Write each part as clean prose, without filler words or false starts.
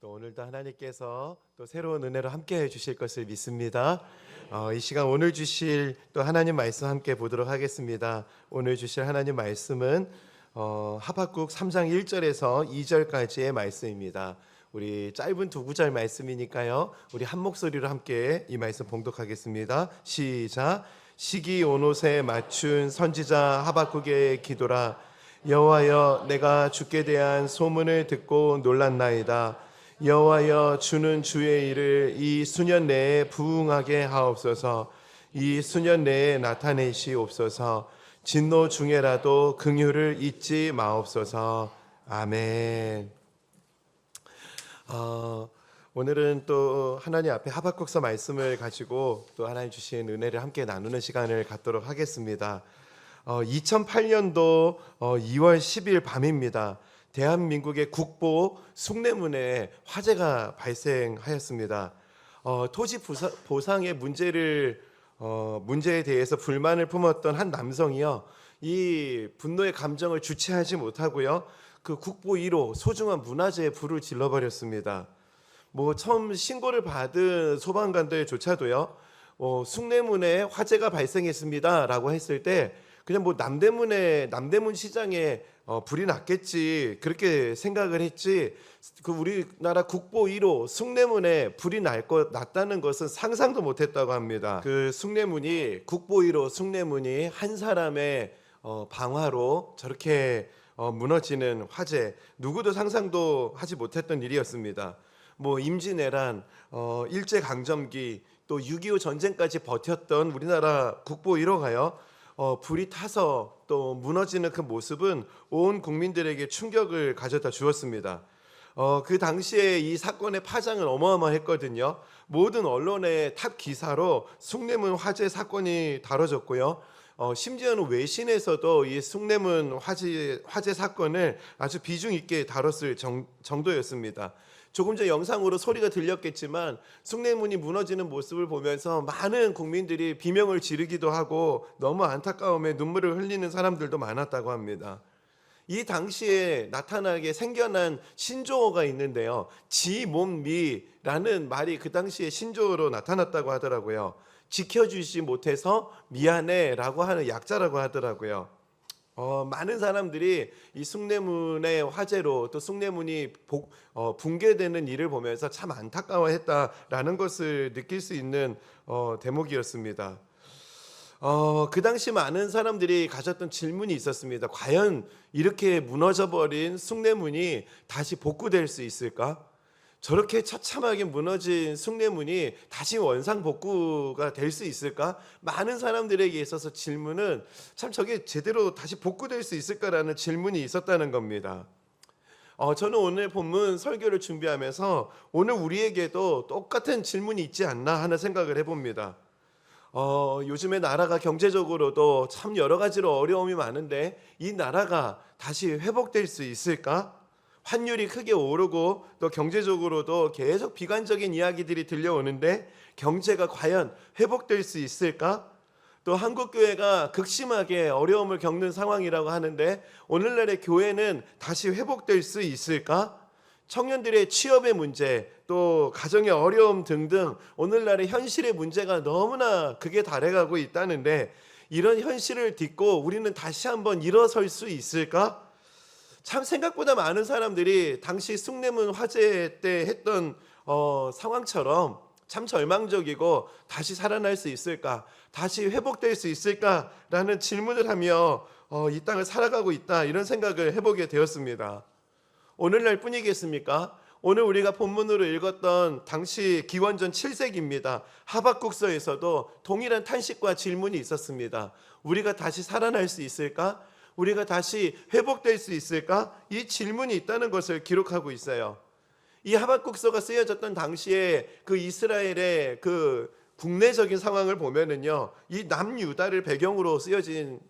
또 오늘도 하나님께서 또 새로운 은혜로 함께 해주실 것을 믿습니다. 이 시간 오늘 주실 또 하나님 말씀 함께 보도록 하겠습니다. 오늘 주실 하나님 말씀은 하박국 3장 1절에서 2절까지의 말씀입니다. 우리 짧은 두 구절 말씀이니까요, 우리 한 목소리로 함께 이 말씀 봉독하겠습니다. 시작. 시기 온 옷에 맞춘 선지자 하박국의 기도라. 여호와여, 내가 주께 대한 소문을 듣고 놀랐나이다. 여호와여, 주는 주의 일을 이 수년 내에 부응하게 하옵소서. 이 수년 내에 나타내시옵소서. 진노 중에라도 긍휼을 잊지 마옵소서. 아멘. 오늘은 또 하나님 앞에 하박국서 말씀을 가지고 또 하나님 주신 은혜를 함께 나누는 시간을 갖도록 하겠습니다. 2008년도 2월 10일 밤입니다. 대한민국의 국보 숭례문에 화재가 발생하였습니다. 토지 보상의 문제에 대해서 불만을 품었던 한 남성이요, 이 분노의 감정을 주체하지 못하고요, 그 국보 1호 소중한 문화재에 불을 질러버렸습니다. 처음 신고를 받은 소방관들조차도요, 숭례문에 화재가 발생했습니다라고 했을 때 그냥 남대문 시장에 불이 났겠지, 그렇게 생각을 했지, 그 우리나라 국보 1호 숭례문에 불이 났다는 것은 상상도 못했다고 합니다. 그 숭례문이, 국보 1호 숭례문이 한 사람의 방화로 저렇게 무너지는 화재, 누구도 상상도 하지 못했던 일이었습니다. 임진왜란, 일제강점기, 또 6.25 전쟁까지 버텼던 우리나라 국보 1호가요, 불이 타서 또 무너지는 그 모습은 온 국민들에게 충격을 가져다 주었습니다. 그 당시에 이 사건의 파장은 어마어마했거든요. 모든 언론의 탑 기사로 숭례문 화재 사건이 다뤄졌고요. 심지어는 외신에서도 이 숭례문 화재 사건을 아주 비중 있게 다뤘을 정도였습니다. 조금 전 영상으로 소리가 들렸겠지만 숭례문이 무너지는 모습을 보면서 많은 국민들이 비명을 지르기도 하고 너무 안타까움에 눈물을 흘리는 사람들도 많았다고 합니다. 이 당시에 생겨난 신조어가 있는데요, 지몸미라는 말이 그 당시에 신조어로 나타났다고 하더라고요. 지켜주지 못해서 미안해라고 하는 약자라고 하더라고요. 많은 사람들이 이 숭례문의 화재로 또 숭례문이 붕괴되는 일을 보면서 참 안타까워했다라는 것을 느낄 수 있는 대목이었습니다. 그 당시 많은 사람들이 가졌던 질문이 있었습니다. 과연 이렇게 무너져버린 숭례문이 다시 복구될 수 있을까? 저렇게 처참하게 무너진 숭례문이 다시 원상복구가 될 수 있을까? 많은 사람들에게 있어서 질문은 참 저게 제대로 다시 복구될 수 있을까라는 질문이 있었다는 겁니다. 저는 오늘 본문 설교를 준비하면서 오늘 우리에게도 똑같은 질문이 있지 않나 하는 생각을 해봅니다. 요즘에 나라가 경제적으로도 참 여러 가지로 어려움이 많은데 이 나라가 다시 회복될 수 있을까? 환율이 크게 오르고 또 경제적으로도 계속 비관적인 이야기들이 들려오는데 경제가 과연 회복될 수 있을까? 또 한국교회가 극심하게 어려움을 겪는 상황이라고 하는데 오늘날의 교회는 다시 회복될 수 있을까? 청년들의 취업의 문제, 또 가정의 어려움 등등 오늘날의 현실의 문제가 너무나 극에 달해가고 있다는데 이런 현실을 딛고 우리는 다시 한번 일어설 수 있을까? 참 생각보다 많은 사람들이 당시 숭례문 화재 때 했던 상황처럼 참 절망적이고 다시 살아날 수 있을까? 다시 회복될 수 있을까라는 질문을 하며 이 땅을 살아가고 있다, 이런 생각을 해보게 되었습니다. 오늘날 뿐이겠습니까? 오늘 우리가 본문으로 읽었던 당시 기원전 7세기입니다. 하박국서에서도 동일한 탄식과 질문이 있었습니다. 우리가 다시 살아날 수 있을까? 우리가 다시 회복될 수 있을까? 이 질문이 있다는 것을 기록하고 있어요. 이 하박국서가 쓰여졌던 당시에 그 이스라엘의 그 국내적인 상황을 보면은요, 이 남유다를 배경으로 쓰여진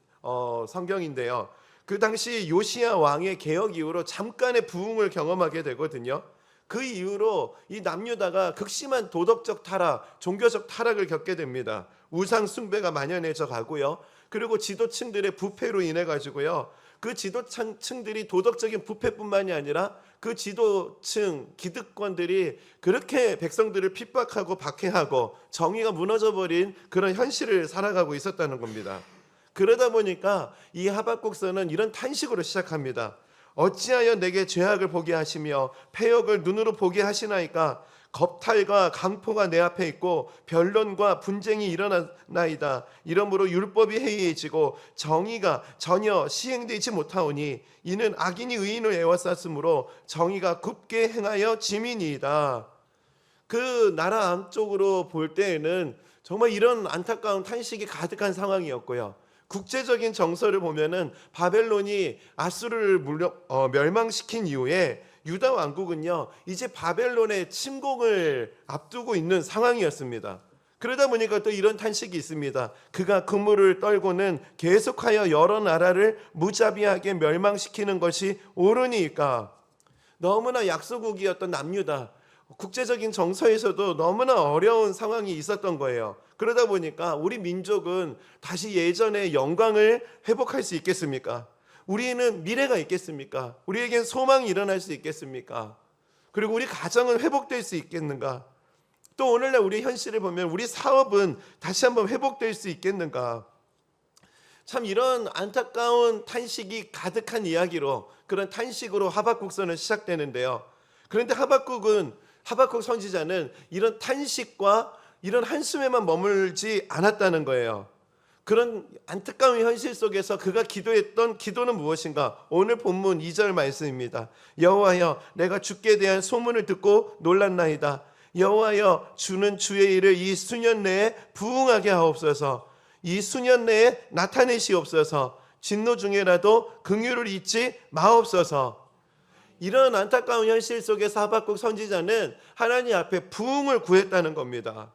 성경인데요, 그 당시 요시야 왕의 개혁 이후로 잠깐의 부흥을 경험하게 되거든요. 그 이후로 이 남유다가 극심한 도덕적 타락, 종교적 타락을 겪게 됩니다. 우상 숭배가 만연해져 가고요. 그리고 지도층들의 부패로 인해 가지고요, 그 지도층들이 도덕적인 부패뿐만이 아니라 그 지도층 기득권들이 그렇게 백성들을 핍박하고 박해하고 정의가 무너져버린 그런 현실을 살아가고 있었다는 겁니다. 그러다 보니까 이 하박국서는 이런 탄식으로 시작합니다. 어찌하여 내게 죄악을 보게 하시며 패역을 눈으로 보게 하시나이까. 겁탈과 강포가 내 앞에 있고 변론과 분쟁이 일어나나이다. 이러므로 율법이 해이해지고 정의가 전혀 시행되지 못하오니 이는 악인이 의인을 애워쌌으므로 정의가 굽게 행하여 짐이니이다. 그 나라 안쪽으로 볼 때에는 정말 이런 안타까운 탄식이 가득한 상황이었고요. 국제적인 정서를 보면은 바벨론이 아수르를 멸망시킨 이후에 유다 왕국은요 이제 바벨론의 침공을 앞두고 있는 상황이었습니다. 그러다 보니까 또 이런 탄식이 있습니다. 그가 그물을 떨고는 계속하여 여러 나라를 무자비하게 멸망시키는 것이 옳으니까. 너무나 약소국이었던 남유다, 국제적인 정서에서도 너무나 어려운 상황이 있었던 거예요. 그러다 보니까 우리 민족은 다시 예전의 영광을 회복할 수 있겠습니까? 우리는 미래가 있겠습니까? 우리에겐 소망이 일어날 수 있겠습니까? 그리고 우리 가정은 회복될 수 있겠는가? 또 오늘날 우리 현실을 보면 우리 사업은 다시 한번 회복될 수 있겠는가? 참 이런 안타까운 탄식이 가득한 이야기로, 그런 탄식으로 하박국서는 시작되는데요. 그런데 하박국 선지자는 이런 탄식과 이런 한숨에만 머물지 않았다는 거예요. 그런 안타까운 현실 속에서 그가 기도했던 기도는 무엇인가? 오늘 본문 2절 말씀입니다. 여호와여, 내가 주께 대한 소문을 듣고 놀랐나이다. 여호와여, 주는 주의 일을 이 수년 내에 부응하게 하옵소서. 이 수년 내에 나타내시옵소서. 진노 중에라도 긍휼을 잊지 마옵소서. 이런 안타까운 현실 속에서 하박국 선지자는 하나님 앞에 부응을 구했다는 겁니다.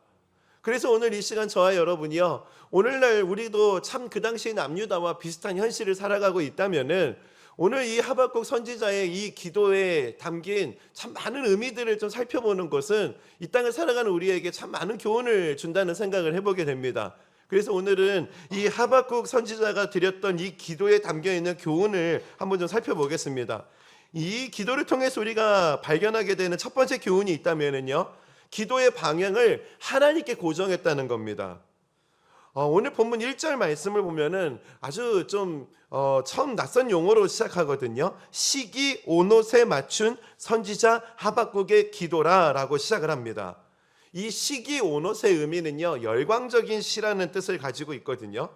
그래서 오늘 이 시간 저와 여러분이요, 오늘날 우리도 참 그 당시 남유다와 비슷한 현실을 살아가고 있다면은 오늘 이 하박국 선지자의 이 기도에 담긴 참 많은 의미들을 좀 살펴보는 것은 이 땅을 살아가는 우리에게 참 많은 교훈을 준다는 생각을 해보게 됩니다. 그래서 오늘은 이 하박국 선지자가 드렸던 이 기도에 담겨 있는 교훈을 한번 좀 살펴보겠습니다. 이 기도를 통해서 우리가 발견하게 되는 첫 번째 교훈이 있다면은요, 기도의 방향을 하나님께 고정했다는 겁니다. 오늘 본문 1절 말씀을 보면은 아주 좀 처음 낯선 용어로 시작하거든요. 시기 오롯에 맞춘 선지자 하박국의 기도라라고 시작을 합니다. 이 시기 오롯의 의미는요, 열광적인 시라는 뜻을 가지고 있거든요.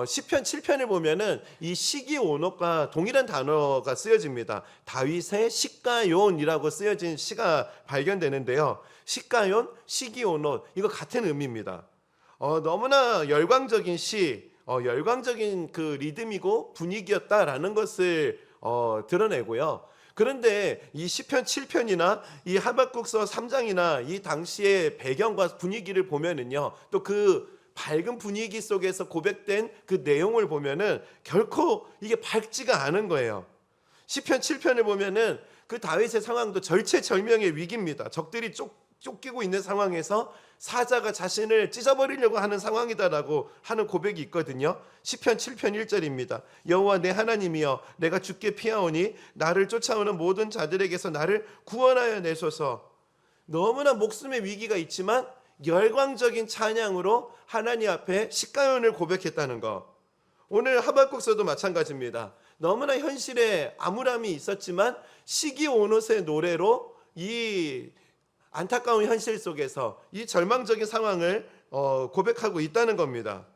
시편 7편을 보면은 이 시기 오롯과 동일한 단어가 쓰여집니다. 다윗의 시가욘이라고 쓰여진 시가 발견되는데요. 시가욘, 시기 오롯, 이거 같은 의미입니다. 너무나 열광적인 시, 열광적인 그 리듬이고 분위기였다라는 것을 드러내고요. 그런데 이 시편 7편이나 이 하박국서 3장이나 이 당시의 배경과 분위기를 보면은요, 또 그 밝은 분위기 속에서 고백된 그 내용을 보면은 결코 이게 밝지가 않은 거예요. 시편 7편을 보면은 그 다윗의 상황도 절체절명의 위기입니다. 적들이 쫓기고 있는 상황에서 사자가 자신을 찢어버리려고 하는 상황이다라고 하는 고백이 있거든요. 시편 7편 1절입니다. 여호와 내 하나님이여, 내가 주께 피하오니 나를 쫓아오는 모든 자들에게서 나를 구원하여 내소서. 너무나 목숨의 위기가 있지만 열광적인 찬양으로 하나님 앞에 시가연을 고백했다는 거. 오늘 하박국서도 마찬가지입니다. 너무나 현실에 암울함이 있었지만 시기 오롯의 노래로 이 안타까운 현실 속에서 이 절망적인 상황을 고백하고 있다는 겁니다.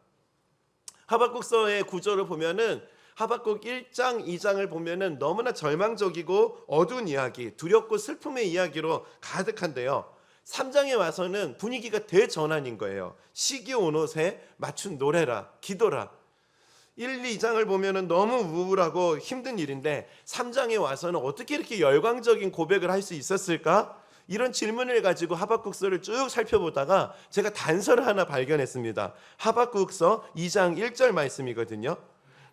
하박국서의 구조를 보면은 하박국 1장, 2장을 보면은 너무나 절망적이고 어두운 이야기, 두렵고 슬픔의 이야기로 가득한데요. 3장에 와서는 분위기가 대전환인 거예요. 시기 오롯에 맞춘 노래라, 기도라. 1, 2장을 보면은 너무 우울하고 힘든 일인데 3장에 와서는 어떻게 이렇게 열광적인 고백을 할 수 있었을까? 이런 질문을 가지고 하박국서를 쭉 살펴보다가 제가 단서를 하나 발견했습니다. 하박국서 2장 1절 말씀이거든요.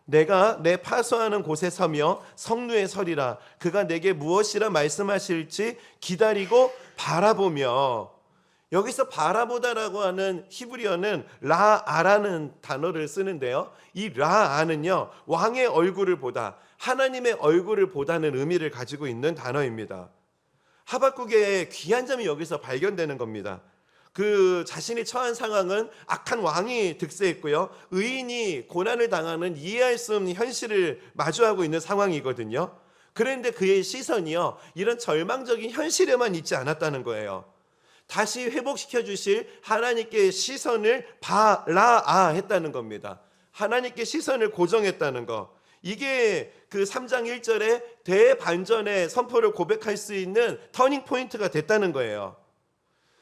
내가 내 파수하는 곳에 서며 성루에 서리라. 그가 내게 무엇이라 말씀하실지 기다리고 바라보며. 여기서 바라보다라고 하는 히브리어는 라아라는 단어를 쓰는데요. 이 라아는요, 왕의 얼굴을 보다, 하나님의 얼굴을 보다는 의미를 가지고 있는 단어입니다. 하박국의 귀한 점이 여기서 발견되는 겁니다. 그 자신이 처한 상황은 악한 왕이 득세했고요, 의인이 고난을 당하는 이해할 수 없는 현실을 마주하고 있는 상황이거든요. 그런데 그의 시선이요, 이런 절망적인 현실에만 있지 않았다는 거예요. 다시 회복시켜 주실 하나님께 시선을 바라아 했다는 겁니다. 하나님께 시선을 고정했다는 거. 이게 그 3장 1절에 대반전의 선포를 고백할 수 있는 터닝 포인트가 됐다는 거예요.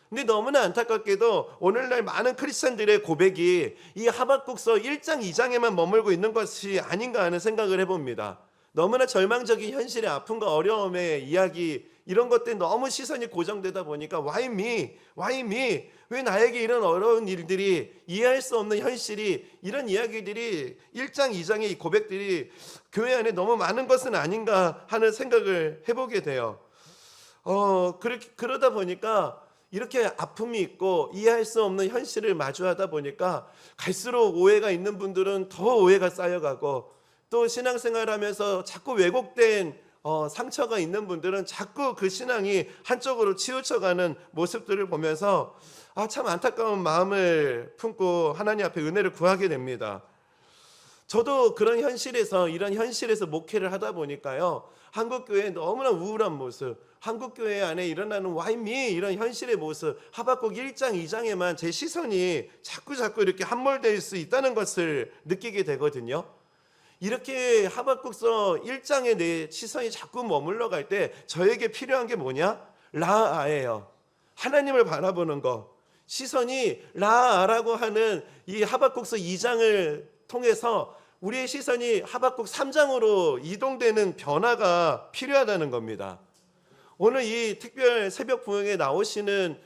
근데 너무나 안타깝게도 오늘날 많은 크리스찬들의 고백이 이 하박국서 1장 2장에만 머물고 있는 것이 아닌가 하는 생각을 해봅니다. 너무나 절망적인 현실의 아픔과 어려움의 이야기, 이런 것들 너무 시선이 고정되다 보니까 Why me? Why me? 왜 나에게 이런 어려운 일들이, 이해할 수 없는 현실이, 이런 이야기들이 1장 2장의 이 고백들이 교회 안에 너무 많은 것은 아닌가 하는 생각을 해보게 돼요. 그러다 보니까 이렇게 아픔이 있고 이해할 수 없는 현실을 마주하다 보니까 갈수록 오해가 있는 분들은 더 오해가 쌓여가고, 또 신앙생활하면서 자꾸 왜곡된 상처가 있는 분들은 자꾸 그 신앙이 한쪽으로 치우쳐가는 모습들을 보면서 참 안타까운 마음을 품고 하나님 앞에 은혜를 구하게 됩니다. 저도 그런 현실에서, 이런 현실에서 목회를 하다 보니까요, 한국교회의 너무나 우울한 모습, 한국교회 안에 일어나는 Why me? 이런 현실의 모습, 하박국 1장 2장에만 제 시선이 자꾸 이렇게 함몰될 수 있다는 것을 느끼게 되거든요. 이렇게 하박국서 1장에 내 시선이 자꾸 머물러 갈 때 저에게 필요한 게 뭐냐? 라아예요. 하나님을 바라보는 거. 시선이 라아라고 하는 이 하박국서 2장을 통해서 우리의 시선이 하박국 3장으로 이동되는 변화가 필요하다는 겁니다. 오늘 이 특별 새벽 부흥에 나오시는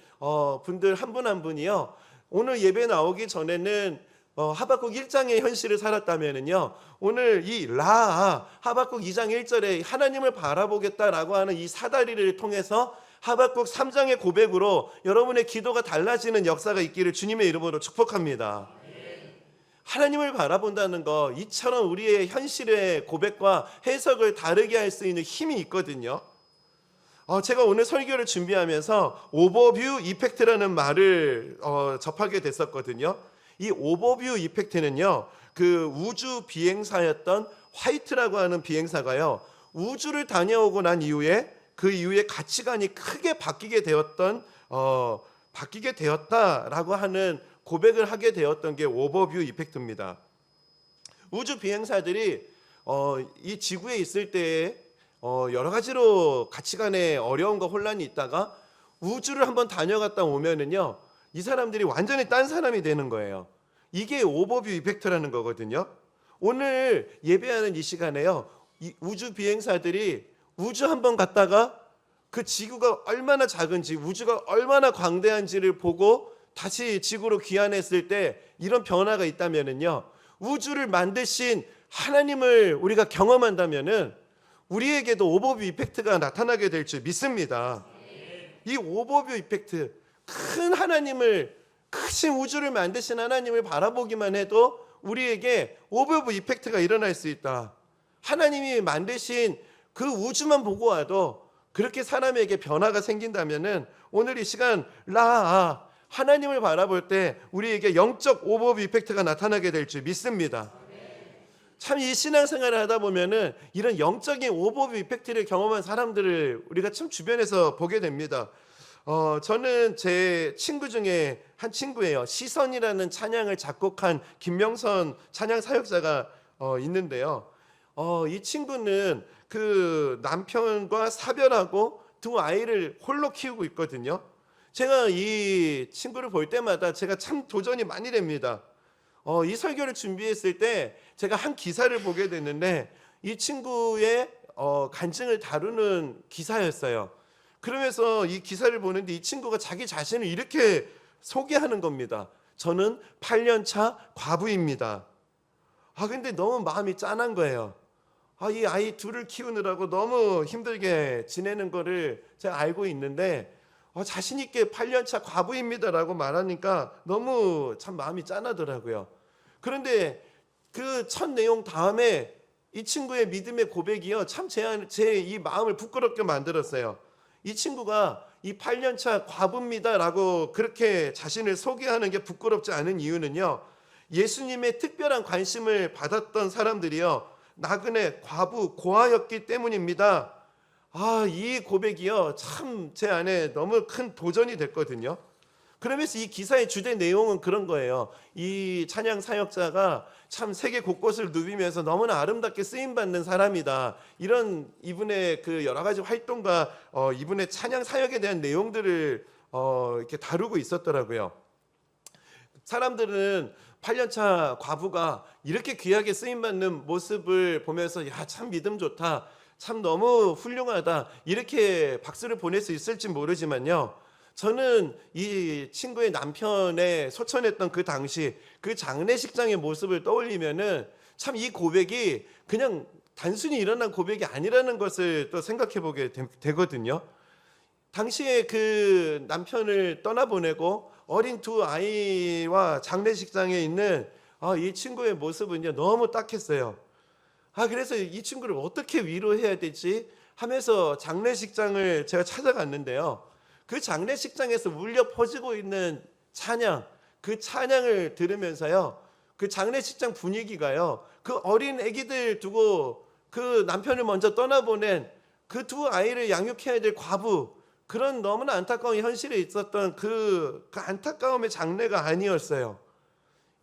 분들 한 분 한 분이요, 오늘 예배 나오기 전에는 하박국 1장의 현실을 살았다면은요, 오늘 이 라아, 하박국 2장 1절에 하나님을 바라보겠다라고 하는 이 사다리를 통해서 하박국 3장의 고백으로 여러분의 기도가 달라지는 역사가 있기를 주님의 이름으로 축복합니다. 하나님을 바라본다는 거, 이처럼 우리의 현실의 고백과 해석을 다르게 할 수 있는 힘이 있거든요. 제가 오늘 설교를 준비하면서 오버뷰 이펙트라는 말을 접하게 됐었거든요. 이 오버뷰 이펙트는요, 그 우주 비행사였던 화이트라고 하는 비행사가요, 우주를 다녀오고 난 이후에 그 이후에 가치관이 크게 바뀌게 되었다라고 하는 고백을 하게 되었던 게 오버뷰 이펙트입니다. 우주 비행사들이 이 지구에 있을 때 여러 가지로 가치관에 어려움과 혼란이 있다가 우주를 한번 다녀갔다 오면은요, 이 사람들이 완전히 딴 사람이 되는 거예요. 이게 오버뷰 이펙트라는 거거든요. 오늘 예배하는 이 시간에요, 이 우주 비행사들이 우주 한번 갔다가 그 지구가 얼마나 작은지, 우주가 얼마나 광대한지를 보고 다시 지구로 귀환했을 때 이런 변화가 있다면은요, 우주를 만드신 하나님을 우리가 경험한다면은 우리에게도 오버뷰 이펙트가 나타나게 될 줄 믿습니다. 이 오버뷰 이펙트, 큰 하나님을, 크신 우주를 만드신 하나님을 바라보기만 해도 우리에게 오버뷰 이펙트가 일어날 수 있다. 하나님이 만드신 그 우주만 보고 와도 그렇게 사람에게 변화가 생긴다면은 오늘 이 시간 라아, 하나님을 바라볼 때 우리에게 영적 오버뷰 이펙트가 나타나게 될 줄 믿습니다. 참 이 신앙생활을 하다 보면은 이런 영적인 오버뷰 이펙트를 경험한 사람들을 우리가 참 주변에서 보게 됩니다. 저는 제 친구 중에 한 친구예요. 시선이라는 찬양을 작곡한 김명선 찬양 사역자가 있는데요. 이 친구는 그 남편과 사별하고 두 아이를 홀로 키우고 있거든요. 제가 이 친구를 볼 때마다 제가 참 도전이 많이 됩니다. 이 설교를 준비했을 때 제가 한 기사를 보게 됐는데 이 친구의 간증을 다루는 기사였어요. 그러면서 이 기사를 보는데 이 친구가 자기 자신을 이렇게 소개하는 겁니다. 저는 8년차 과부입니다. 근데 너무 마음이 짠한 거예요. 이 아이 둘을 키우느라고 너무 힘들게 지내는 거를 제가 알고 있는데 자신 있게 8년차 과부입니다라고 말하니까 너무 참 마음이 짠하더라고요. 그런데 그 첫 내용 다음에 이 친구의 믿음의 고백이요, 참 제 이 마음을 부끄럽게 만들었어요. 이 친구가 이 8년차 과부입니다라고 그렇게 자신을 소개하는 게 부끄럽지 않은 이유는요, 예수님의 특별한 관심을 받았던 사람들이요, 나그네 과부 고아였기 때문입니다. 이 고백이요, 참 제 안에 너무 큰 도전이 됐거든요. 그러면서 이 기사의 주제 내용은 그런 거예요. 이 찬양 사역자가 참 세계 곳곳을 누비면서 너무나 아름답게 쓰임 받는 사람이다. 이런 이분의 그 여러 가지 활동과 이분의 찬양 사역에 대한 내용들을 이렇게 다루고 있었더라고요. 사람들은 8년차 과부가 이렇게 귀하게 쓰임 받는 모습을 보면서 야, 참 믿음 좋다, 참 너무 훌륭하다, 이렇게 박수를 보낼 수 있을지 모르지만요, 저는 이 친구의 남편의 소천했던 그 당시 그 장례식장의 모습을 떠올리면은 참 이 고백이 그냥 단순히 일어난 고백이 아니라는 것을 또 생각해 보게 되거든요. 당시에 그 남편을 떠나보내고 어린 두 아이와 장례식장에 있는 이 친구의 모습은요, 너무 딱했어요. 그래서 이 친구를 어떻게 위로해야 되지 하면서 장례식장을 제가 찾아갔는데요, 그 장례식장에서 울려 퍼지고 있는 찬양, 그 찬양을 들으면서요, 그 장례식장 분위기가요, 그 어린 아기들 두고 그 남편을 먼저 떠나보낸 그 두 아이를 양육해야 될 과부, 그런 너무나 안타까운 현실에 있었던 그 안타까움의 장례가 아니었어요.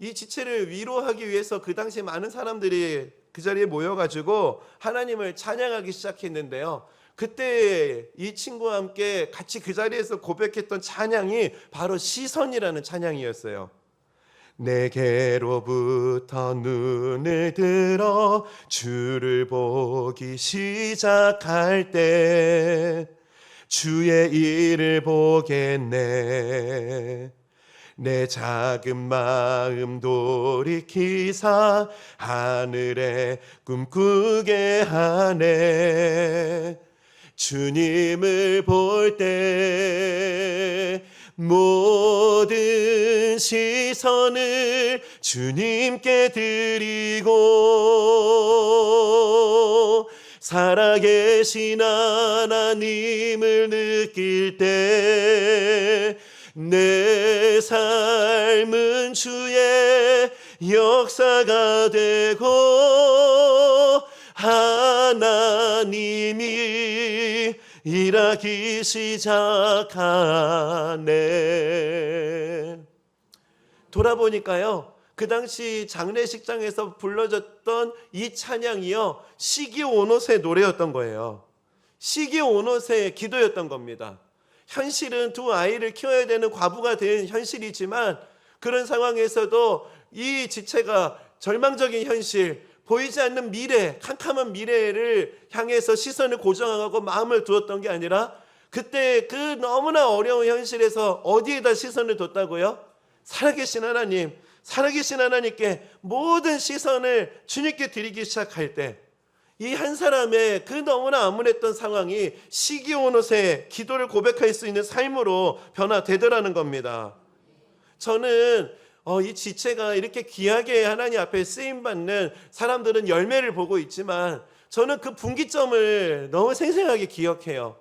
이 지체를 위로하기 위해서 그 당시 많은 사람들이 그 자리에 모여가지고 하나님을 찬양하기 시작했는데요, 그때 이 친구와 함께 같이 그 자리에서 고백했던 찬양이 바로 시선이라는 찬양이었어요. 내게로부터 눈을 들어 주를 보기 시작할 때 주의 일을 보겠네. 내 작은 마음 돌이키사 하늘에 꿈꾸게 하네. 주님을 볼 때 모든 시선을 주님께 드리고 살아계신 하나님을 느낄 때 내 삶은 주의 역사가 되고 하나님이 일하기 시작하네. 돌아보니까요, 그 당시 장례식장에서 불러졌던 이 찬양이요, 시기온옷의 노래였던 거예요. 시기온옷의 기도였던 겁니다. 현실은 두 아이를 키워야 되는 과부가 된 현실이지만, 그런 상황에서도 이 지체가 절망적인 현실, 보이지 않는 미래, 캄캄한 미래를 향해서 시선을 고정하고 마음을 두었던 게 아니라, 그때 그 너무나 어려운 현실에서 어디에다 시선을 뒀다고요? 살아계신 하나님, 살아계신 하나님께 모든 시선을 주님께 드리기 시작할 때, 이 한 사람의 그 너무나 암울했던 상황이 시기온옷의 기도를 고백할 수 있는 삶으로 변화되더라는 겁니다. 저는 이 지체가 이렇게 귀하게 하나님 앞에 쓰임받는 사람들은 열매를 보고 있지만, 저는 그 분기점을 너무 생생하게 기억해요.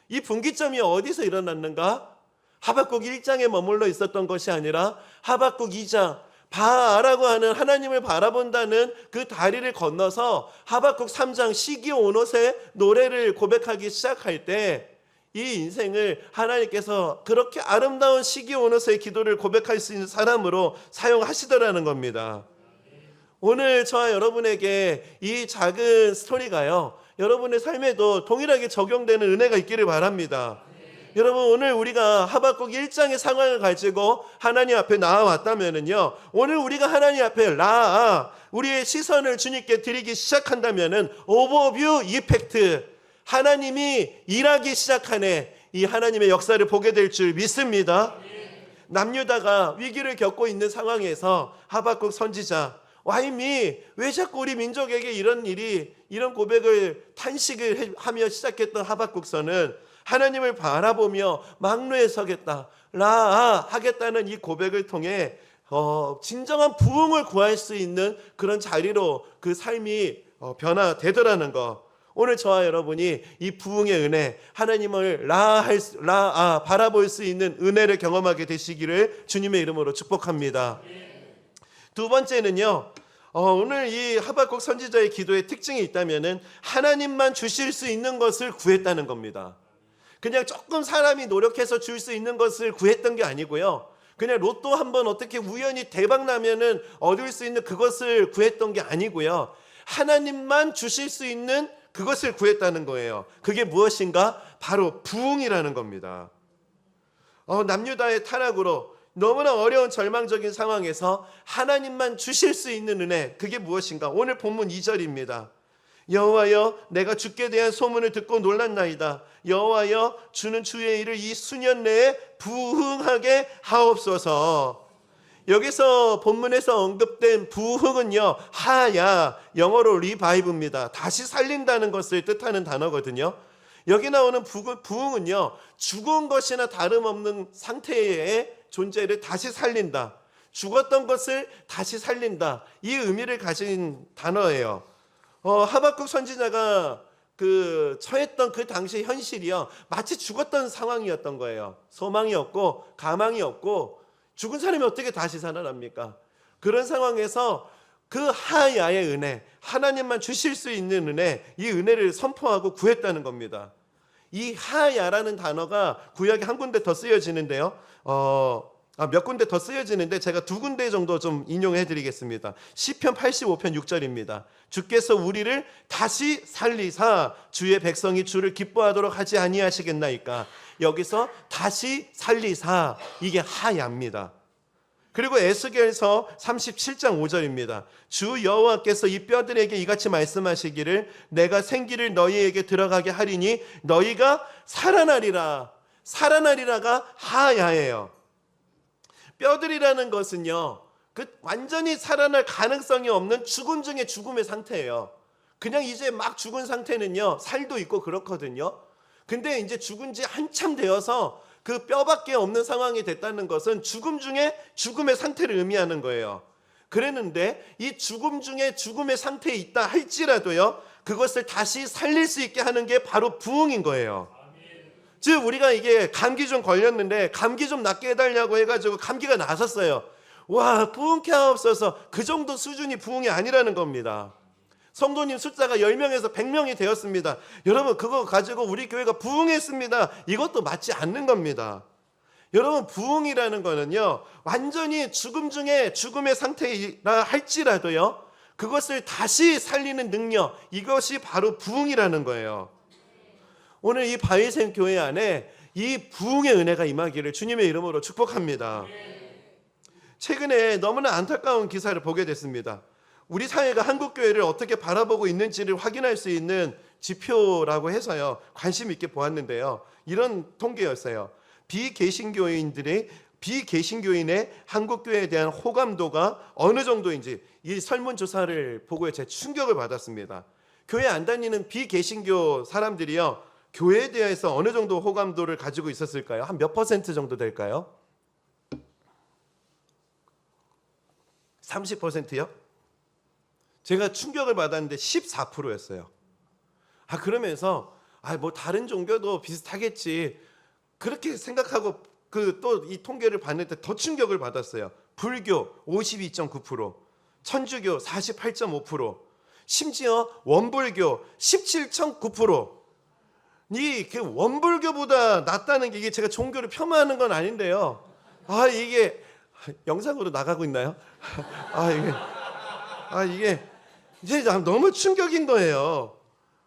이 분기점이 어디서 일어났는가? 하박국 1장에 머물러 있었던 것이 아니라 하박국 2장, 바라고 하는 하나님을 바라본다는 그 다리를 건너서 하박국 3장 시기온옷의 노래를 고백하기 시작할 때, 이 인생을 하나님께서 그렇게 아름다운 시기온옷의 기도를 고백할 수 있는 사람으로 사용하시더라는 겁니다. 오늘 저와 여러분에게 이 작은 스토리가요, 여러분의 삶에도 동일하게 적용되는 은혜가 있기를 바랍니다. 여러분, 오늘 우리가 하박국 1장의 상황을 가지고 하나님 앞에 나아왔다면은요, 오늘 우리가 하나님 앞에 우리의 시선을 주님께 드리기 시작한다면은 오버뷰 이펙트, 하나님이 일하기 시작하네, 이 하나님의 역사를 보게 될 줄 믿습니다. 남유다가 위기를 겪고 있는 상황에서 하박국 선지자, Why me? 왜 자꾸 우리 민족에게 이런 고백을 탄식을 하며 시작했던 하박국서는 하나님을 바라보며 막루에 서겠다, 라아 하겠다는 이 고백을 통해 진정한 부흥을 구할 수 있는 그런 자리로 그 삶이 변화되더라는 것. 오늘 저와 여러분이 이 부흥의 은혜, 하나님을 바라볼 수 있는 은혜를 경험하게 되시기를 주님의 이름으로 축복합니다. 두 번째는요, 오늘 이 하박국 선지자의 기도의 특징이 있다면은 하나님만 주실 수 있는 것을 구했다는 겁니다. 그냥 조금 사람이 노력해서 줄 수 있는 것을 구했던 게 아니고요, 그냥 로또 한번 어떻게 우연히 대박 나면은 얻을 수 있는 그것을 구했던 게 아니고요, 하나님만 주실 수 있는 그것을 구했다는 거예요. 그게 무엇인가? 바로 부흥이라는 겁니다. 남유다의 타락으로 너무나 어려운 절망적인 상황에서 하나님만 주실 수 있는 은혜, 그게 무엇인가? 오늘 본문 2절입니다. 여호와여, 내가 주께 대한 소문을 듣고 놀랐나이다. 여호와여, 주는 주의 일을 이 수년 내에 부흥하게 하옵소서. 여기서 본문에서 언급된 부흥은요, 하야, 영어로 리바이브입니다. 다시 살린다는 것을 뜻하는 단어거든요. 여기 나오는 부흥은요, 죽은 것이나 다름없는 상태의 존재를 다시 살린다, 죽었던 것을 다시 살린다, 이 의미를 가진 단어예요. 하박국 선지자가 처했던 그 당시 현실이요, 마치 죽었던 상황이었던 거예요. 소망이 없고 가망이 없고, 죽은 사람이 어떻게 다시 살아납니까? 그런 상황에서 그 하야의 은혜, 하나님만 주실 수 있는 은혜, 이 은혜를 선포하고 구했다는 겁니다. 이 하야라는 단어가 구약에 한 군데 더 쓰여지는데요, 몇 군데 더 쓰여지는데 제가 두 군데 정도 좀 인용해 드리겠습니다. 시편 85편 6절입니다. 주께서 우리를 다시 살리사 주의 백성이 주를 기뻐하도록 하지 아니하시겠나이까. 여기서 다시 살리사, 이게 하야입니다. 그리고 에스겔서 37장 5절입니다. 주 여호와께서 이 뼈들에게 이같이 말씀하시기를 내가 생기를 너희에게 들어가게 하리니 너희가 살아나리라. 살아나리라가 하야예요. 뼈들이라는 것은요, 완전히 살아날 가능성이 없는 죽음 중에 죽음의 상태예요. 그냥 이제 막 죽은 상태는요, 살도 있고 그렇거든요. 근데 이제 죽은 지 한참 되어서 그 뼈밖에 없는 상황이 됐다는 것은 죽음 중에 죽음의 상태를 의미하는 거예요. 그랬는데 이 죽음 중에 죽음의 상태에 있다 할지라도요, 그것을 다시 살릴 수 있게 하는 게 바로 부흥인 거예요. 즉 우리가 이게 감기 좀 걸렸는데 감기 좀 낫게 해달라고 해가지고 감기가 나섰어요. 와, 부흥케 하옵소서. 그 정도 수준이 부흥이 아니라는 겁니다. 성도님 숫자가 10명에서 100명이 되었습니다. 여러분, 그거 가지고 우리 교회가 부흥했습니다, 이것도 맞지 않는 겁니다. 여러분, 부흥이라는 거는요, 완전히 죽음 중에 죽음의 상태라 할지라도요, 그것을 다시 살리는 능력, 이것이 바로 부흥이라는 거예요. 오늘 이 바위샘 교회 안에 이 부흥의 은혜가 임하기를 주님의 이름으로 축복합니다. 최근에 너무나 안타까운 기사를 보게 됐습니다. 우리 사회가 한국 교회를 어떻게 바라보고 있는지를 확인할 수 있는 지표라고 해서요, 관심 있게 보았는데요, 이런 통계였어요. 비개신교인의 한국 교회에 대한 호감도가 어느 정도인지 이 설문조사를 보고 제 충격을 받았습니다. 교회 안 다니는 비개신교 사람들이요, 교회에 대해서 어느 정도 호감도를 가지고 있었을까요? 한 몇 퍼센트 정도 될까요? 30%요? 제가 충격을 받았는데 14%였어요. 그러면서 뭐 다른 종교도 비슷하겠지, 그렇게 생각하고 또 이 통계를 봤는데 더 충격을 받았어요. 불교 52.9%, 천주교 48.5%, 심지어 원불교 17.9%. 그 원불교보다 낫다는 게, 이게 제가 종교를 폄하하는 건 아닌데요, 이게 영상으로 나가고 있나요? 이게 이제 너무 충격인 거예요.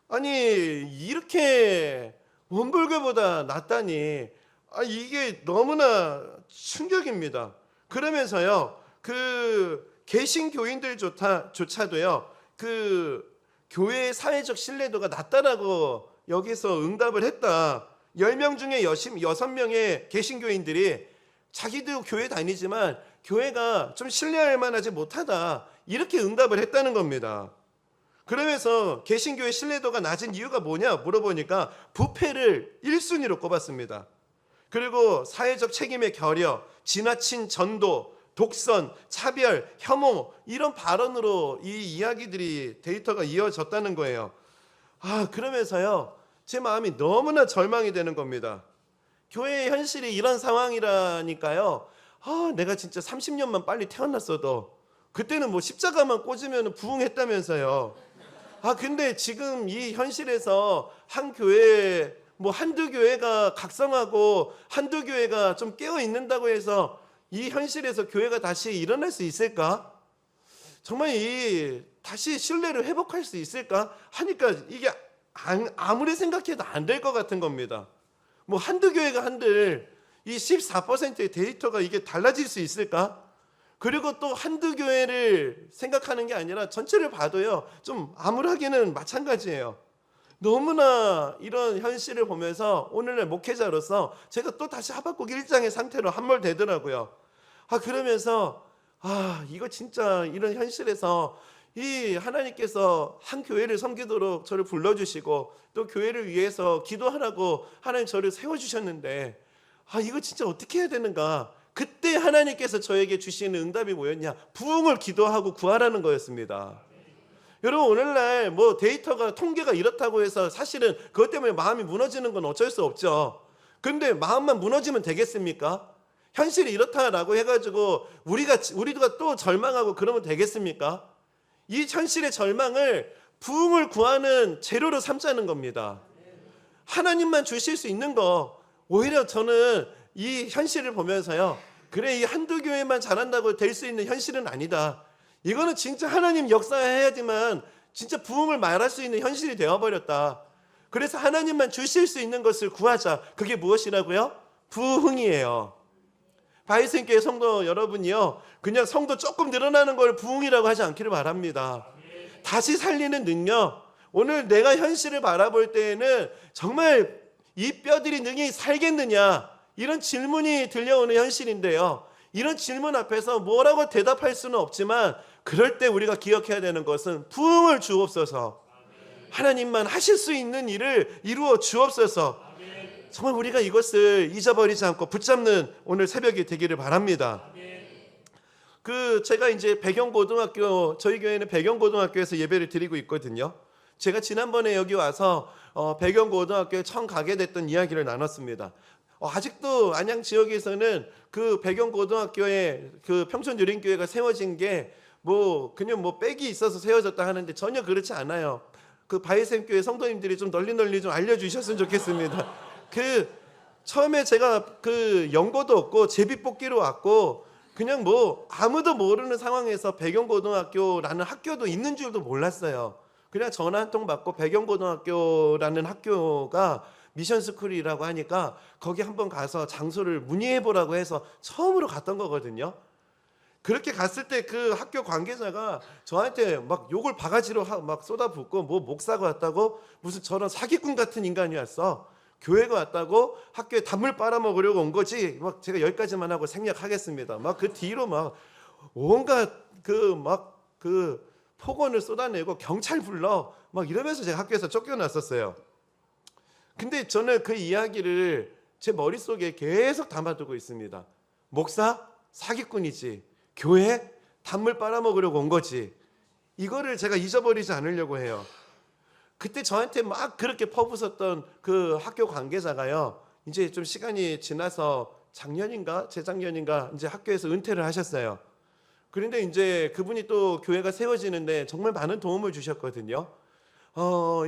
아니, 이렇게 원불교보다 낫다니, 이게 너무나 충격입니다. 그러면서요, 그 개신교인들조차도요, 그 교회의 사회적 신뢰도가 낮다라고 여기서 응답을 했다. 10명 중에 6명의 개신교인들이 자기도 교회 다니지만 교회가 좀 신뢰할 만하지 못하다, 이렇게 응답을 했다는 겁니다. 그러면서 개신교의 신뢰도가 낮은 이유가 뭐냐 물어보니까 부패를 1순위로 꼽았습니다. 그리고 사회적 책임의 결여, 지나친 전도, 독선, 차별, 혐오 이런 발언으로 이 이야기들이 데이터가 이어졌다는 거예요. 그러면서요 제 마음이 너무나 절망이 되는 겁니다. 교회의 현실이 이런 상황이라니까요. 내가 진짜 30년만 빨리 태어났어도 그때는 뭐 십자가만 꽂으면 부흥했다면서요. 근데 지금 이 현실에서 한 교회 뭐 한두 교회가 각성하고 한두 교회가 좀 깨어 있는다고 해서 이 현실에서 교회가 다시 일어날 수 있을까? 정말 다시 신뢰를 회복할 수 있을까? 하니까 이게 아무리 생각해도 안 될 것 같은 겁니다. 뭐 한두 교회가 한들 이 14%의 데이터가 이게 달라질 수 있을까? 그리고 또 한두 교회를 생각하는 게 아니라 전체를 봐도요 좀 암울하기는 마찬가지예요. 너무나 이런 현실을 보면서 오늘날 목회자로서 제가 또 다시 하박국 1장의 상태로 함몰되더라고요. 그러면서 이거 진짜 이런 현실에서 이 하나님께서 한 교회를 섬기도록 저를 불러주시고 또 교회를 위해서 기도하라고 하나님 저를 세워주셨는데 이거 진짜 어떻게 해야 되는가. 그때 하나님께서 저에게 주시는 응답이 뭐였냐? 부흥을 기도하고 구하라는 거였습니다. 여러분 오늘날 뭐 데이터가 통계가 이렇다고 해서 사실은 그것 때문에 마음이 무너지는 건 어쩔 수 없죠. 근데 마음만 무너지면 되겠습니까? 현실이 이렇다라고 해가지고 우리가 또 절망하고 그러면 되겠습니까? 이 현실의 절망을 부흥을 구하는 재료로 삼자는 겁니다. 하나님만 주실 수 있는 거. 오히려 저는 이 현실을 보면서요 그래 이 한두 교회만 잘한다고 될 수 있는 현실은 아니다. 이거는 진짜 하나님 역사해야지만 진짜 부흥을 말할 수 있는 현실이 되어버렸다. 그래서 하나님만 주실 수 있는 것을 구하자. 그게 무엇이라고요? 부흥이에요. 바이센교회 성도 여러분이요 그냥 성도 조금 늘어나는 걸 부흥이라고 하지 않기를 바랍니다. 다시 살리는 능력. 오늘 내가 현실을 바라볼 때에는 정말 이 뼈들이 능히 살겠느냐 이런 질문이 들려오는 현실인데요. 이런 질문 앞에서 뭐라고 대답할 수는 없지만 그럴 때 우리가 기억해야 되는 것은 부흥을 주옵소서. 하나님만 하실 수 있는 일을 이루어 주옵소서. 정말 우리가 이것을 잊어버리지 않고 붙잡는 오늘 새벽이 되기를 바랍니다. 제가 이제 배경고등학교, 저희 교회는 배경고등학교에서 예배를 드리고 있거든요. 제가 지난번에 여기 와서 배경고등학교에 처음 가게 됐던 이야기를 나눴습니다. 아직도 안양 지역에서는 그 배경고등학교에 그 평촌유린교회가 세워진 게 그냥 빽이 있어서 세워졌다 하는데 전혀 그렇지 않아요. 그 바이샘교회 성도님들이 좀 널리 좀 알려주셨으면 좋겠습니다. 처음에 제가 연고도 없고 제비뽑기로 왔고 그냥 아무도 모르는 상황에서 배경고등학교라는 학교도 있는 줄도 몰랐어요. 그냥 전화 한 통 받고 배경고등학교라는 학교가 미션스쿨이라고 하니까 거기 한번 가서 장소를 문의해보라고 해서 처음으로 갔던 거거든요. 그렇게 갔을 때 그 학교 관계자가 저한테 막 욕을 바가지로 막 쏟아붓고 목사가 왔다고 무슨 저런 사기꾼 같은 인간이 왔어. 교회가 왔다고 학교에 단물 빨아먹으려고 온 거지. 막 제가 여기까지만 하고 생략하겠습니다. 막 그 뒤로 막 온갖 폭언을 쏟아내고 경찰 불러 막 이러면서 제가 학교에서 쫓겨났었어요. 근데 저는 그 이야기를 제 머릿속에 계속 담아두고 있습니다. 목사? 사기꾼이지. 교회? 단물 빨아먹으려고 온 거지. 이거를 제가 잊어버리지 않으려고 해요. 그때 저한테 막 그렇게 퍼붓었던 그 학교 관계자가요. 이제 좀 시간이 지나서 작년인가 재작년인가 이제 학교에서 은퇴를 하셨어요. 그런데 이제 그분이 또 교회가 세워지는데 정말 많은 도움을 주셨거든요.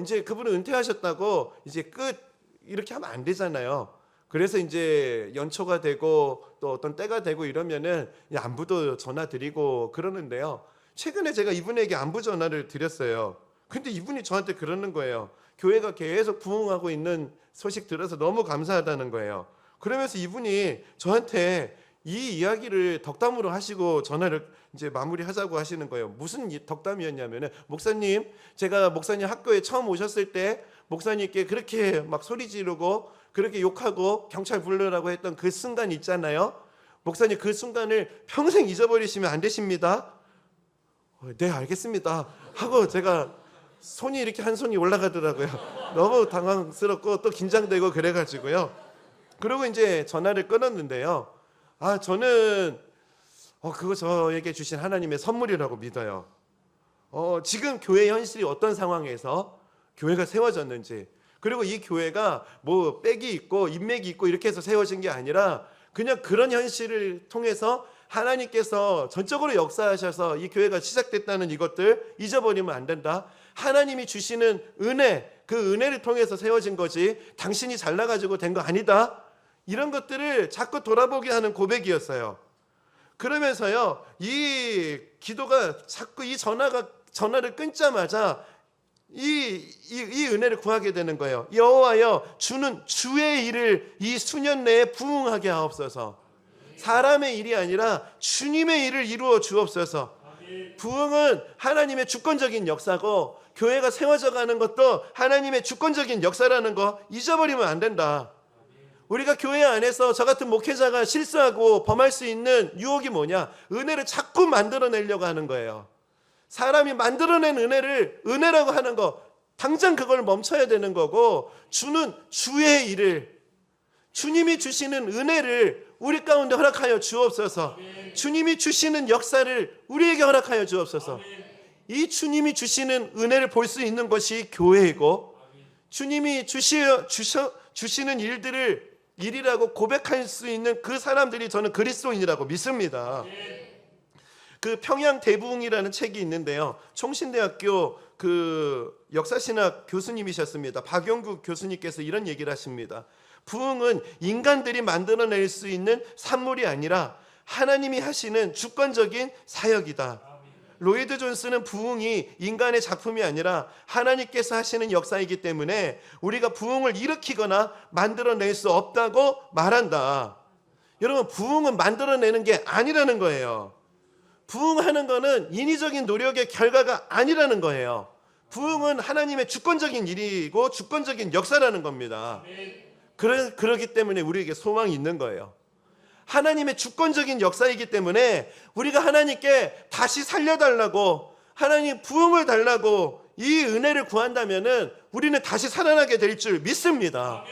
이제 그분은 은퇴하셨다고 이제 끝 이렇게 하면 안 되잖아요. 그래서 이제 연초가 되고 또 어떤 때가 되고 이러면은 안부도 전화 드리고 그러는데요. 최근에 제가 이분에게 안부 전화를 드렸어요. 근데 이분이 저한테 그러는 거예요. 교회가 계속 부흥하고 있는 소식 들어서 너무 감사하다는 거예요. 그러면서 이분이 저한테 이 이야기를 덕담으로 하시고 전화를 이제 마무리하자고 하시는 거예요. 무슨 덕담이었냐면은 목사님, 제가 목사님 학교에 처음 오셨을 때 목사님께 그렇게 막 소리 지르고 그렇게 욕하고 경찰 부르라고 했던 그 순간 있잖아요. 목사님 그 순간을 평생 잊어버리시면 안 되십니다. 네, 알겠습니다. 하고 제가 손이 이렇게 한 손이 올라가더라고요. 너무 당황스럽고 또 긴장되고 그래가지고요. 그리고 이제 전화를 끊었는데요. 저는 그거 저에게 주신 하나님의 선물이라고 믿어요. 지금 교회 현실이 어떤 상황에서 교회가 세워졌는지, 그리고 이 교회가 뭐 빽이 있고 인맥이 있고 이렇게 해서 세워진 게 아니라 그냥 그런 현실을 통해서 하나님께서 전적으로 역사하셔서 이 교회가 시작됐다는 이것들 잊어버리면 안 된다. 하나님이 주시는 은혜, 그 은혜를 통해서 세워진 거지 당신이 잘나가지고 된 거 아니다. 이런 것들을 자꾸 돌아보게 하는 고백이었어요. 그러면서요, 이 기도가 자꾸 이 전화를 끊자마자 이 은혜를 구하게 되는 거예요. 여호와여, 주는 주의 일을 이 수년 내에 부응하게 하옵소서. 사람의 일이 아니라 주님의 일을 이루어 주옵소서. 부응은 하나님의 주권적인 역사고 교회가 세워져 가는 것도 하나님의 주권적인 역사라는 거 잊어버리면 안 된다. 우리가 교회 안에서 저 같은 목회자가 실수하고 범할 수 있는 유혹이 뭐냐? 은혜를 자꾸 만들어내려고 하는 거예요. 사람이 만들어낸 은혜를 은혜라고 하는 거, 당장 그걸 멈춰야 되는 거고, 주는 주의 일을, 주님이 주시는 은혜를 우리 가운데 허락하여 주옵소서. 주님이 주시는 역사를 우리에게 허락하여 주옵소서. 이 주님이 주시는 은혜를 볼 수 있는 것이 교회이고, 주님이 주시는 일이라고 고백할 수 있는 그 사람들이 저는 그리스도인이라고 믿습니다. 그 평양 대부흥이라는 책이 있는데요, 총신대학교 그 역사신학 교수님이셨습니다. 박영국 교수님께서 이런 얘기를 하십니다. 부흥은 인간들이 만들어낼 수 있는 산물이 아니라 하나님이 하시는 주권적인 사역이다. 로이드 존스는 부흥이 인간의 작품이 아니라 하나님께서 하시는 역사이기 때문에 우리가 부흥을 일으키거나 만들어낼 수 없다고 말한다. 여러분, 부흥은 만들어내는 게 아니라는 거예요. 부흥하는 거는 인위적인 노력의 결과가 아니라는 거예요. 부흥은 하나님의 주권적인 일이고 주권적인 역사라는 겁니다. 그러기 때문에 우리에게 소망이 있는 거예요. 하나님의 주권적인 역사이기 때문에 우리가 하나님께 다시 살려달라고, 하나님 부흥을 달라고 이 은혜를 구한다면은 우리는 다시 살아나게 될 줄 믿습니다.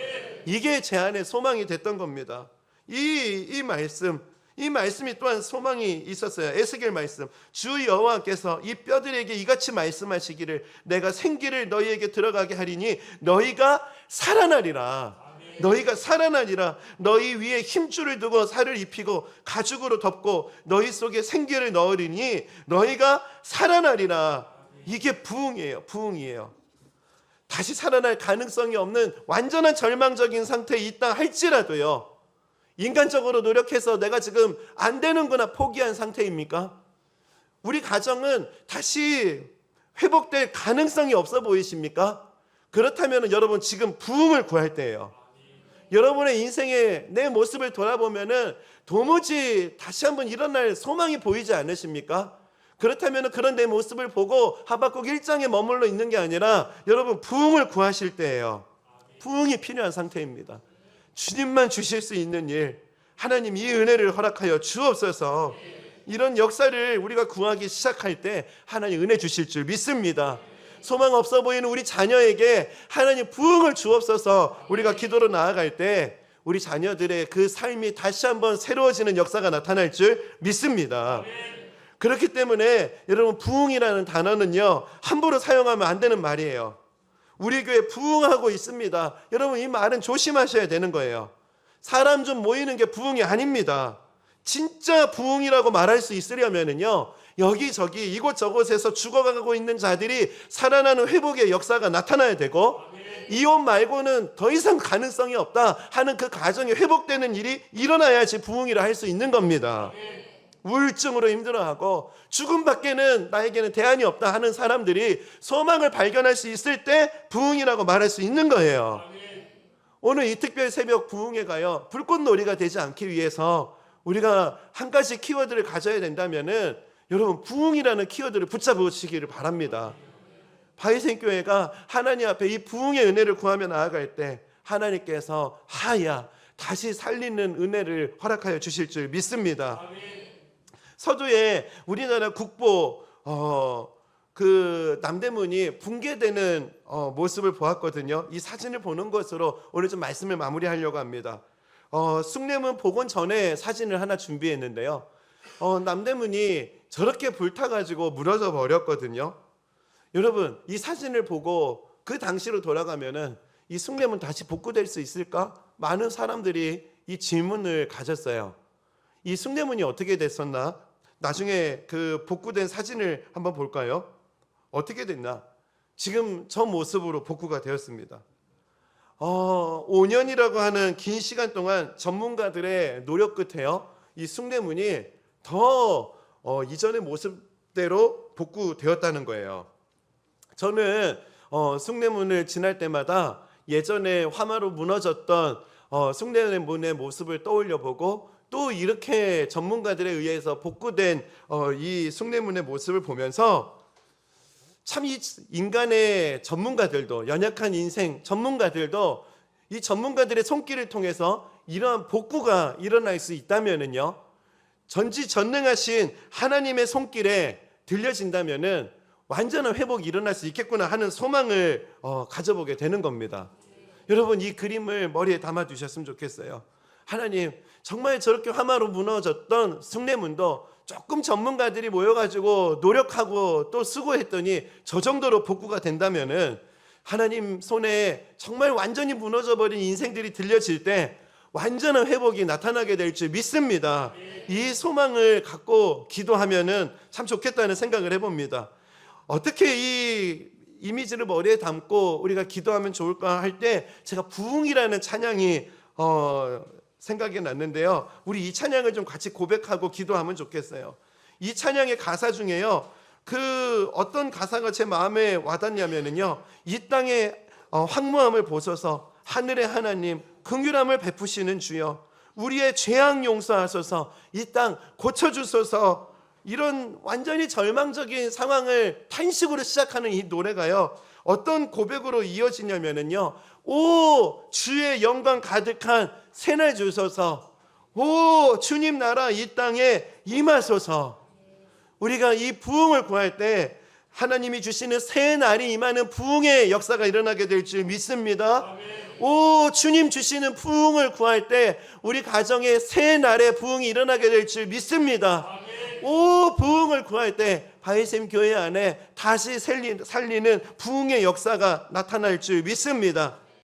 이게 제 안에 소망이 됐던 겁니다. 이 말씀이 또한 소망이 있었어요. 에스겔 말씀, 주 여호와께서 이 뼈들에게 이같이 말씀하시기를, 내가 생기를 너희에게 들어가게 하리니 너희가 살아나리라. 너희가 살아나리라. 너희 위에 힘줄을 두고 살을 입히고 가죽으로 덮고 너희 속에 생기를 넣으리니 너희가 살아나리라. 이게 부흥이에요. 다시 살아날 가능성이 없는 완전한 절망적인 상태에 있다 할지라도요, 인간적으로 노력해서 내가 지금 안 되는구나 포기한 상태입니까? 우리 가정은 다시 회복될 가능성이 없어 보이십니까? 그렇다면 여러분, 지금 부흥을 구할 때예요. 여러분의 인생의 내 모습을 돌아보면은 도무지 다시 한번 일어날 소망이 보이지 않으십니까? 그렇다면 그런 내 모습을 보고 하박국 1장에 머물러 있는 게 아니라 여러분, 부흥을 구하실 때예요. 부흥이 필요한 상태입니다. 주님만 주실 수 있는 일, 하나님 이 은혜를 허락하여 주옵소서. 이런 역사를 우리가 구하기 시작할 때 하나님 은혜 주실 줄 믿습니다. 소망 없어 보이는 우리 자녀에게 하나님 부흥을 주옵소서. 우리가 기도로 나아갈 때 우리 자녀들의 그 삶이 다시 한번 새로워지는 역사가 나타날 줄 믿습니다. 그렇기 때문에 여러분, 부흥이라는 단어는요, 함부로 사용하면 안 되는 말이에요. 우리 교회 부흥하고 있습니다. 여러분, 이 말은 조심하셔야 되는 거예요. 사람 좀 모이는 게 부흥이 아닙니다. 진짜 부흥이라고 말할 수 있으려면요, 여기저기 이곳저곳에서 죽어가고 있는 자들이 살아나는 회복의 역사가 나타나야 되고, 이혼 말고는 더 이상 가능성이 없다 하는 그 가정이 회복되는 일이 일어나야지 부흥이라 할 수 있는 겁니다. 우울증으로 힘들어하고 죽음밖에는 나에게는 대안이 없다 하는 사람들이 소망을 발견할 수 있을 때 부흥이라고 말할 수 있는 거예요. 오늘 이 특별 새벽 부흥회 가요, 불꽃놀이가 되지 않기 위해서 우리가 한 가지 키워드를 가져야 된다면은 여러분, 부흥이라는 키워드를 붙잡으시기를 바랍니다. 바위생교회가 하나님 앞에 이 부흥의 은혜를 구하며 나아갈 때 하나님께서 다시 살리는 은혜를 허락하여 주실 줄 믿습니다. 서두에 우리나라 국보 그 남대문이 붕괴되는 모습을 보았거든요. 이 사진을 보는 것으로 오늘 좀 말씀을 마무리하려고 합니다. 숭례문 복원 전에 사진을 하나 준비했는데요. 남대문이 저렇게 불타가지고 무너져 버렸거든요. 여러분, 이 사진을 보고 그 당시로 돌아가면은 이 숭례문 다시 복구될 수 있을까? 많은 사람들이 이 질문을 가졌어요. 이 숭례문이 어떻게 됐었나? 나중에 그 복구된 사진을 한번 볼까요? 어떻게 됐나? 지금 저 모습으로 복구가 되었습니다. 5년이라고 하는 긴 시간 동안 전문가들의 노력 끝에요. 이 숭례문이 더 이전의 모습대로 복구되었다는 거예요. 저는 숭례문을 지날 때마다 예전에 화마로 무너졌던 숭례문의 모습을 떠올려 보고 또 이렇게 전문가들에 의해서 복구된 이 숭례문의 모습을 보면서 참 이 인간의 전문가들도, 연약한 인생 전문가들도 이 전문가들의 손길을 통해서 이러한 복구가 일어날 수 있다면은요, 전지전능하신 하나님의 손길에 들려진다면은 완전한 회복이 일어날 수 있겠구나 하는 소망을 가져보게 되는 겁니다. 여러분, 이 그림을 머리에 담아 두셨으면 좋겠어요. 하나님, 정말 저렇게 화마로 무너졌던 숭례문도 조금 전문가들이 모여가지고 노력하고 또 수고했더니 저 정도로 복구가 된다면은 하나님 손에 정말 완전히 무너져버린 인생들이 들려질 때 완전한 회복이 나타나게 될 줄 믿습니다. 이 소망을 갖고 기도하면은 참 좋겠다는 생각을 해봅니다. 어떻게 이 이미지를 머리에 담고 우리가 기도하면 좋을까 할 때 제가 부흥이라는 찬양이 생각이 났는데요. 우리 이 찬양을 좀 같이 고백하고 기도하면 좋겠어요. 이 찬양의 가사 중에요, 그 어떤 가사가 제 마음에 와닿냐면요, 이 땅의 황무함을 보소서 하늘의 하나님 긍휼함을 베푸시는 주여 우리의 죄악 용서하소서 이 땅 고쳐주소서. 이런 완전히 절망적인 상황을 탄식으로 시작하는 이 노래가요, 어떤 고백으로 이어지냐면요, 오 주의 영광 가득한 새날 주소서, 오 주님 나라 이 땅에 임하소서. 우리가 이 부흥을 구할 때 하나님이 주시는 새 날이 임하는 부흥의 역사가 일어나게 될 줄 믿습니다. 오 주님 주시는 부흥을 구할 때 우리 가정에 새 날의 부흥이 일어나게 될 줄 믿습니다. 오 부흥을 구할 때 바이샘 교회 안에 다시 살리는 부흥의 역사가 나타날 줄 믿습니다.